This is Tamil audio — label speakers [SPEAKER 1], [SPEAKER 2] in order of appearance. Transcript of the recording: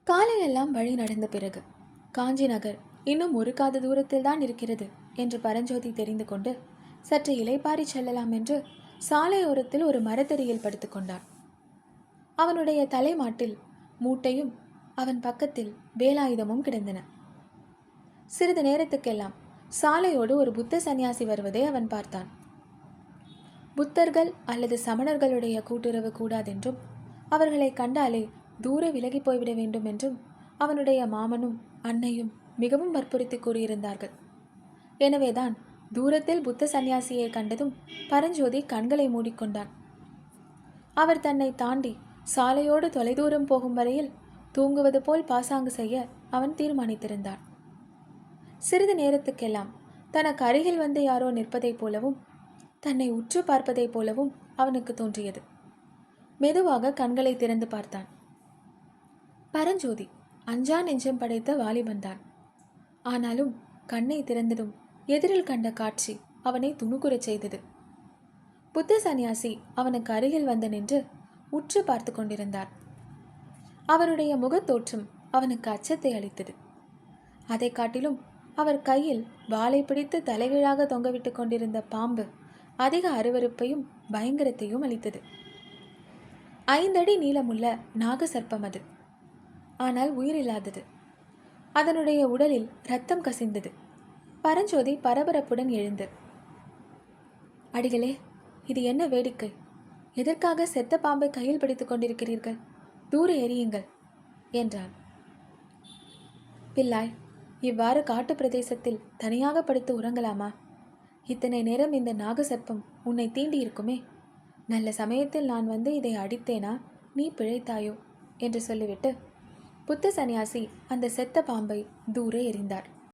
[SPEAKER 1] காலையெல்லாம் வழி நடந்த பிறகு காஞ்சி நகர் இன்னும் ஒரு காத தூரத்தில் தான் இருக்கிறது என்று பரஞ்சோதி தெரிந்து கொண்டு சற்று இலைப்பாரி செல்லலாம் என்று சாலையோரத்தில் ஒரு மரத்தடியில் படுத்துக்கொண்டான். அவனுடைய தலைமாட்டில் மூட்டையும் அவன் பக்கத்தில் வேலாயுதமும் கிடந்தன. சிறிது நேரத்துக்கெல்லாம் சாலையோடு ஒரு புத்த சந்நியாசி வருவதை அவன் பார்த்தான். புத்தர்கள் அல்லது சமணர்களுடைய கூட்டுறவு கூடாதென்றும் அவர்களை கண்டாலே தூர விலகி போய்விட வேண்டும் என்றும் அவனுடைய மாமனும் அன்னையும் மிகவும் வற்புறுத்தி கூறியிருந்தார்கள். எனவேதான் தூரத்தில் புத்த சந்நியாசியை கண்டதும் பரஞ்சோதி கண்களை மூடிக்கொண்டான். அவர் தன்னை தாண்டி சாலையோடு தொலைதூரம் போகும் வரையில் தூங்குவது போல் பாசாங்கு செய்ய அவன் தீர்மானித்திருந்தான். சிறிது நேரத்துக்கெல்லாம் தனக்கு அருகில் வந்து யாரோ நிற்பதைப் போலவும் தன்னை உற்று பார்ப்பதைப் போலவும் அவனுக்கு தோன்றியது. மெதுவாக கண்களை திறந்து பார்த்தான். பரஞ்சோதி அஞ்சா நெஞ்சம் படைத்த வாலிபன்தான். ஆனாலும் கண்ணை திறந்ததும் எதிரில் கண்ட காட்சி அவனை துணுக்குறச் செய்தது. புத்த சந்நியாசி அவனுக்கு அருகில் வந்து நின்று உற்று பார்த்து கொண்டிருந்தார். அவருடைய முகத்தோற்றம் அவனுக்கு அச்சத்தை அளித்தது. அதை காட்டிலும் அவர் கையில் வாளை பிடித்து தலைகீழாக தொங்கவிட்டு கொண்டிருந்த பாம்பு அதிக அருவருப்பையும் பயங்கரத்தையும் அளித்தது. 5 அடி நீளமுள்ள நாகசர்ப்பம் அது. ஆனால் உயிரில்லாதது. அதனுடைய உடலில் இரத்தம் கசிந்தது. பரஞ்சோதி பரபரப்புடன் எழுந்து, அடிகளே, இது என்ன வேடிக்கை? எதற்காக செத்த பாம்பை கையில் பிடித்துக் கொண்டிருக்கிறீர்கள்? தூர எறியுங்கள் என்றான். பிள்ளாய், இவ்வாறு காட்டு பிரதேசத்தில் தனியாக படுத்து உறங்கலாமா? இத்தனை நேரம் இந்த நாகசர்ப்பம் உன்னை தீண்டி இருக்குமே. நல்ல சமயத்தில் நான் வந்து இதை அடித்தேனா நீ பிழைத்தாயோ என்று சொல்லிவிட்டு புத்த சந்நியாசி அந்த செத்த பாம்பை தூர எறிந்தார்.